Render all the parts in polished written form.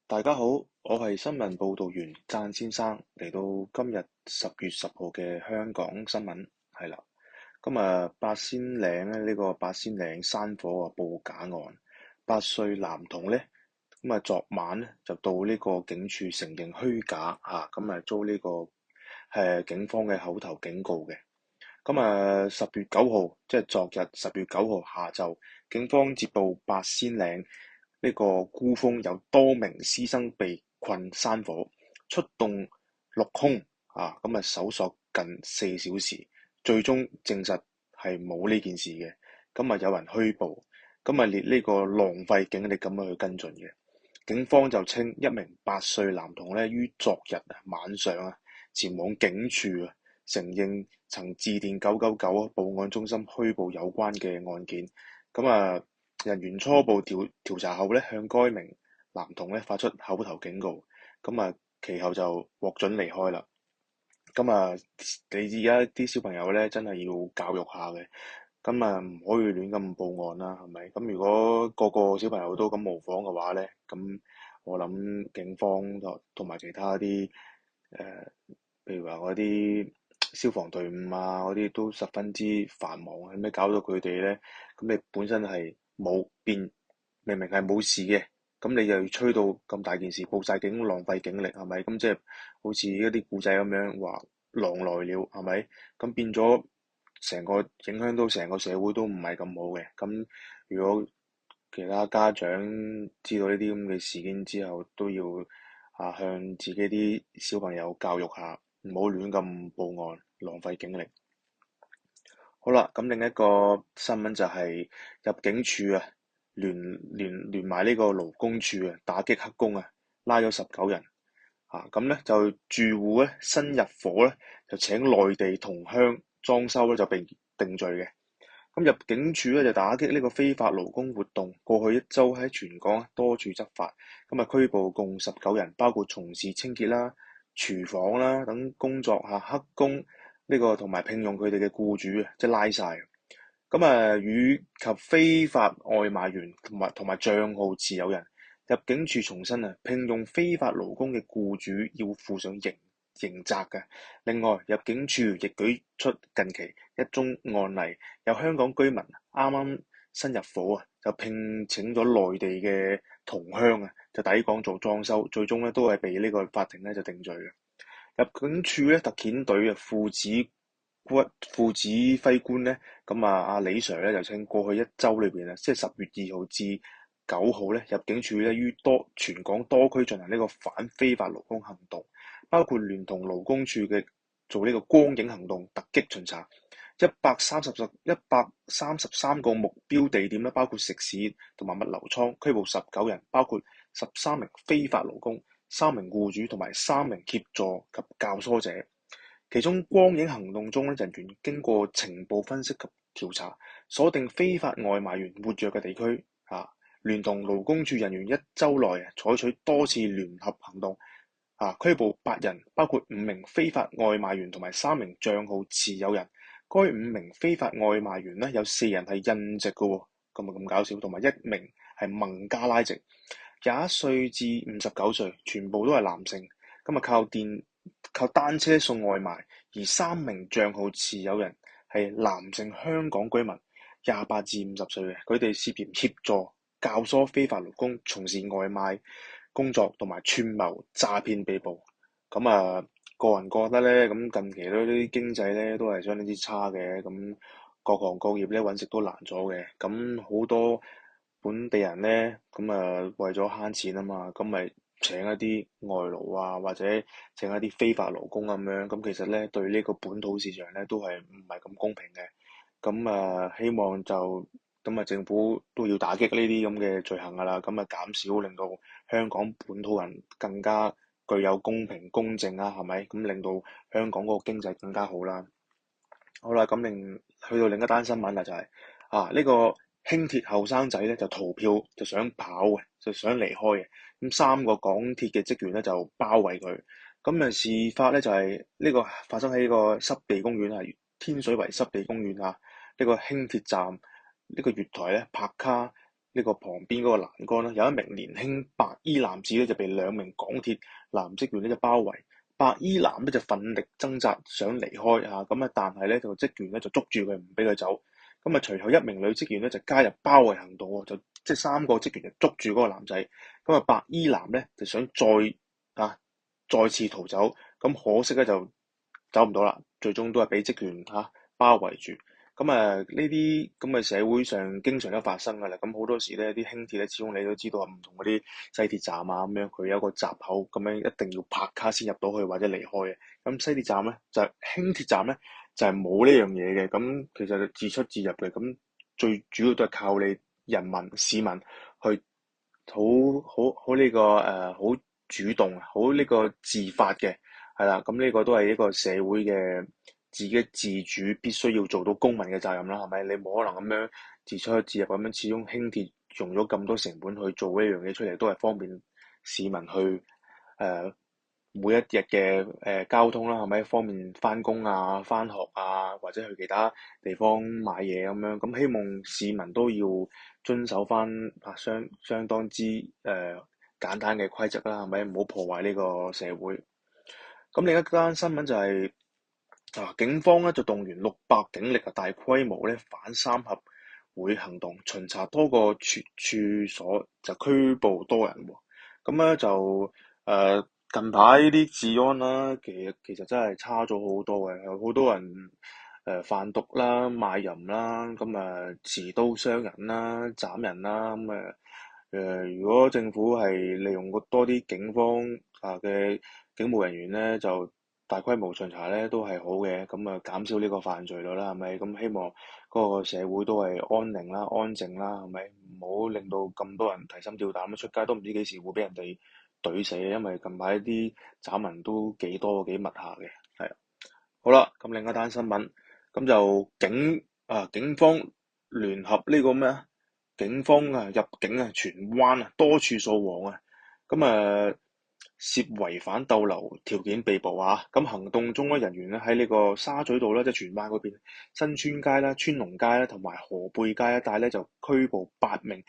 大家好，我係新聞報道員贊先生，嚟到今日10月10號嘅香港新聞係啦。咁八仙嶺咧，呢個八仙嶺山火報假案，8歲男童咧，昨晚咧就到呢個警署承認虛假嚇，遭呢個警方嘅口頭警告嘅。10月9號，即係昨日10月9號下晝，警方接報八仙嶺呢個孤峰有多名師生被困山火，出動陸空搜索近4小時，最終證實係冇呢件事嘅。有人虛報，列呢個浪費警力咁樣去跟進嘅。警方就稱一名8歲男童咧於昨日晚上前往警署承認曾致電999報案中心虛報有關嘅案件。人員初步調查後咧，向該名男童咧發出口頭警告。其後就獲准離開啦。你而家啲小朋友咧真係要教育下嘅。唔可以亂咁報案啦，係咪？如果個個小朋友都咁模仿嘅話咧，我諗警方同埋其他啲譬如話嗰啲消防隊伍嗰啲都十分之繁忙，係咪搞到佢哋咧？你本身係明明係冇事嘅，你又要吹到咁大件事，報晒警，浪費警力，係咪？即係好似一啲古仔咁樣話狼來了，係咪？變咗成個影響到成個社會都唔係咁好嘅。如果其他家長知道呢啲咁嘅事件之後，都要向自己啲小朋友教育下，唔好亂咁報案，浪費警力。好啦，另一個新聞就係入境處聯埋呢個勞工處打擊黑工拉咗19人。就住戶新入伙就請內地同鄉裝修就被定罪嘅。入境處就打擊呢個非法勞工活動，過去一周喺全港多處執法，拘捕共19人，包括從事清潔啦、廚房啦等工作黑工呢個同埋聘用佢哋嘅僱主即係拉晒。與及非法外賣員同埋帳號持有人，入境處重申聘用非法勞工嘅僱主要負上刑責嘅。另外，入境處亦舉出近期一宗案例，有香港居民啱啱新入伙就聘請咗內地嘅同鄉就抵港做裝修，最終都係被呢個法庭就定罪嘅。入境處特遣隊副指揮官阿李 Sir 就稱過去一周裏邊即係10月2號至9號入境處於全港多區進行呢個反非法勞工行動，包括聯同勞工處嘅做呢個光影行動突擊巡查133個目標地點包括食肆同埋物流倉，拘捕19人，包括13名非法勞工、3名僱主同埋3名協助及教唆者。其中光影行動中人員經過情報分析及調查，鎖定非法外賣員活躍嘅地區聯同勞工處人員一周內採取多次聯合行動拘捕8人，包括5名非法外賣員同埋3名帳號持有人。該5名非法外賣員有4人係印籍嘅，咁搞笑，同埋1名係孟加拉籍，21歲至59歲，全部都係男性。靠單車送外賣，而3名帳號持有人係男性香港居民，28至50歲嘅，佢哋涉嫌協助教唆非法勞工從事外賣工作同埋串謀詐騙被捕。個人覺得咧，近期啲經濟咧都係相當之差嘅，各行各業咧揾食都難咗嘅。好多本地人咧，為咗慳錢啊嘛，咪請一啲外勞或者請一啲非法勞工咁樣。其實咧對呢個本土市場咧都係唔係咁公平嘅。希望政府都要打擊呢啲咁嘅罪行㗎啦。減少令到香港本土人更加具有公平公正係咪？令到香港嗰個經濟更加好啦。好啦，去到另一單新聞啦，就係呢個輕鐵後生仔咧就逃票，就想跑嘅，就想離開嘅。3個港鐵嘅職員咧就包圍佢。事發咧就係呢個發生喺呢個濕地公園天水圍濕地公園呢個輕鐵站呢個月台咧泊卡呢個旁邊嗰個欄杆啦，有一名年輕白衣男子咧就被兩名港鐵男職員咧就包圍，白衣男咧就奮力掙扎想離開嚇，咁啊但係咧就職員咧就捉住佢唔俾佢走，咁啊隨後一名女職員咧就加入包圍行動喎，就即係三個職員就捉住嗰個男仔，咁啊白衣男咧就想再次逃走，咁可惜咧就走唔到啦，最終都係俾職員包圍住。咁呢啲咁嘅社會上經常都發生㗎啦。咁好多時咧，啲輕鐵咧，始終你都知道唔同嗰啲西鐵站啊咁樣，佢有一個閘口，咁樣一定要拍卡先入到去或者離開嘅。咁西鐵站咧輕鐵站咧就係冇呢樣嘢嘅。咁其實就自出自入嘅。咁最主要都係靠你人民市民去好呢個好主動好呢個自發嘅。係啦，咁呢個都係一個社會嘅自己自主，必須要做到公民嘅責任啦，係咪？你冇可能咁樣自出自入咁樣，始終輕鐵用咗咁多成本去做呢樣嘢出嚟，都係方便市民去誒、呃每一日嘅交通啦，係咪？方便翻工啊、翻學啊，或者去其他地方買嘢咁樣。咁希望市民都要遵守翻相當之簡單嘅規則啦，係咪？唔好破壞呢個社會。咁另一單新聞就係、警方咧就動員600警力大規模咧反三合會行動，巡查多個處所就拘捕多人喎。咁咧就近排啲治安啦，其實真係差咗好多嘅，有好多人販毒啦、賣淫啦，咁持刀傷人啦、斬人啦，如果政府係利用多啲警方嘅警務人員咧，就大規模巡查咧都係好嘅，咁減少呢個犯罪率啦，係咪？咁希望嗰個社會都係安寧啦、安靜啦，係咪？唔好令到咁多人提心吊膽，出街都唔知幾時會俾人哋懟死，因為近排啲斬人都幾多幾密下嘅，係。好啦，咁另一單新聞，咁就警方聯合呢個咩啊？警方入境荃灣多處掃黃涉違反逗留條件被捕啊！咁行動中人員咧喺呢個沙咀道啦，即係荃灣嗰邊新村街啦、川龍街啦同埋河背街一帶咧，就拘捕8名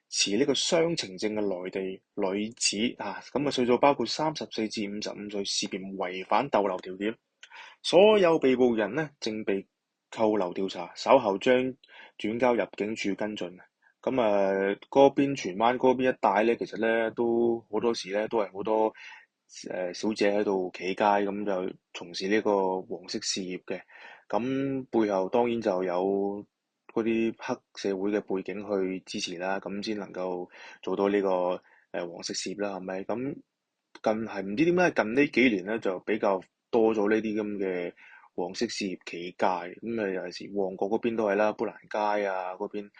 持呢個雙程證嘅內地女子歲數包括34至55歲，涉嫌違反逗留條件。所有被捕人呢，正被扣留調查，稍後將轉交入境處跟進。嗰邊荃灣嗰邊一帶咧，其實咧都好多時咧都係好多小姐喺度企街咁就從事呢個黃色事業嘅。咁背後當然就有嗰啲黑社會嘅背景去支持啦，咁先能夠做到呢個黃色事業啦，係咪？咁近係唔知點解近呢幾年咧就比較多咗呢啲咁嘅黃色事業企街，尤其是旺角嗰邊都係啦，砵蘭街嗰邊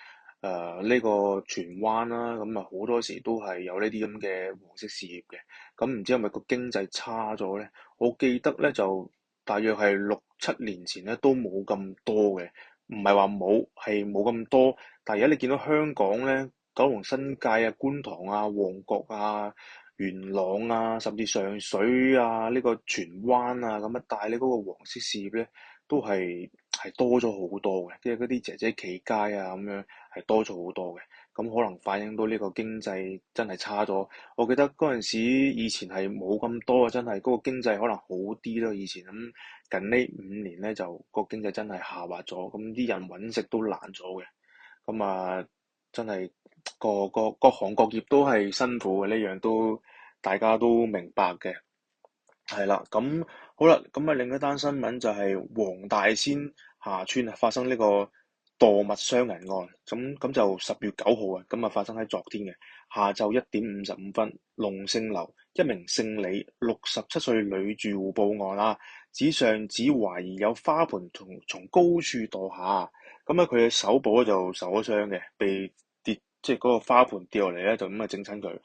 呢個荃灣啦，好多時都係有呢啲咁嘅黃色事業嘅。咁唔知係咪個經濟差咗咧？我記得咧就大約係6、7年前咧都冇咁多嘅，唔係話冇，係冇咁多。但係而家你見到香港咧，九龍新界觀塘旺角元朗甚至上水呢個荃灣咁一帶咧，嗰個黃色事業咧都係多咗好多嘅，即係嗰啲姐姐企街咁樣係多咗好多嘅。咁可能反映到呢個經濟真係差咗。我記得嗰陣時以前係冇咁多真係嗰個經濟可能好啲咯。以前咁近呢5年咧就個經濟真係下滑咗，咁啲人揾食都難咗嘅。真係各行各業都係辛苦嘅，呢樣都大家都明白嘅。係啦，咁好啦，另一單新聞就係黃大仙下村發生呢個墮物傷人案，咁就10月9號發生喺昨天嘅下晝1點55分，龍勝樓一名姓李67歲女住戶報案指上址懷疑有花盆從高處墮下，佢嘅手部咧就受咗傷嘅，被跌即係嗰個花盆跌落嚟咧就整親佢。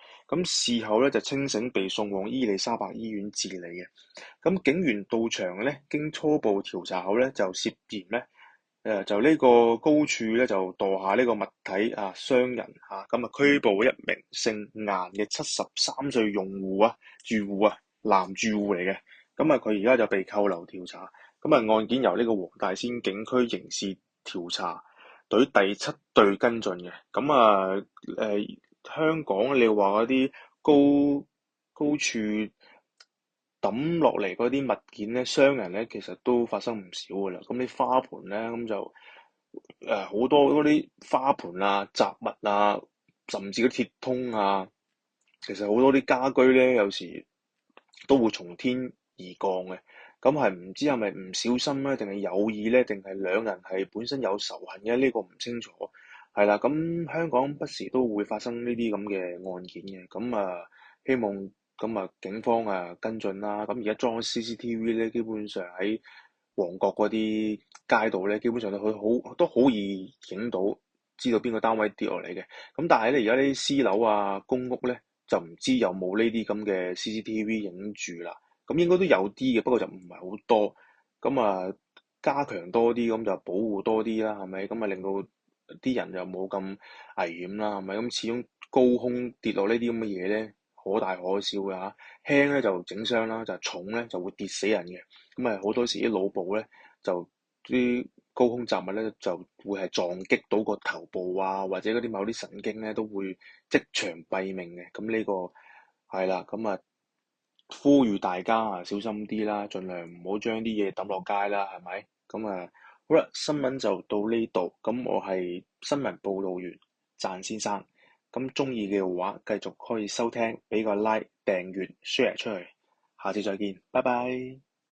事後咧就清醒，被送往伊利沙伯醫院治理嘅。警員到場咧，經初步調查後咧，就涉嫌咧，就呢個高處咧就墮下呢個物體傷人拘捕一名姓顏嘅73歲住戶男住戶嚟嘅。佢而家就被扣留調查。案件由呢個黃大仙警區刑事調查隊第七隊跟進嘅。咁啊，香港你話嗰啲高處抌落嚟嗰啲物件咧，傷人咧，其實都發生唔少噶啦。咁啲花盆咧，咁就好多嗰啲花盆啊、雜物啊，甚至嗰鐵通啊，其實好多啲家居咧，有時都會從天而降嘅。咁係唔知係咪唔小心咧，定係有意咧，定係兩人係本身有仇恨嘅？呢個唔清楚。係啦，咁香港不時都會發生呢啲咁嘅案件嘅。咁啊，希望咁啊，警方啊跟進啦。咁而家裝 CCTV 咧，基本上喺旺角嗰啲街道咧，基本上都好易影到，知道邊個單位跌落嚟嘅。咁但係咧，而家啲私樓啊、公屋咧，就唔知有冇呢啲咁嘅 CCTV 影住啦。咁應該都有啲嘅，不過就唔係好多。咁啊，加強多啲，咁就保護多啲啦，係咪？咁啊，令到啲人就冇咁危險啦，係咪？咁始終高空跌落呢啲咁嘅嘢咧，可大可小㗎嚇。輕咧就整傷啦，就重咧就會跌死人嘅。咁啊，好多時啲腦部咧就啲高空雜物咧就會係撞擊到個頭部啊，或者嗰啲某啲神經咧都會即場斃命嘅。咁呢個係啦，咁啊呼籲大家啊小心啲啦，盡量唔好將啲嘢抌落街啦，係咪？咁啊好啦，新聞就到呢度。咁我係新聞報導員贊先生。咁中意嘅話，繼續可以收聽，俾個 like、訂閱、share 出去。下次再見，拜拜。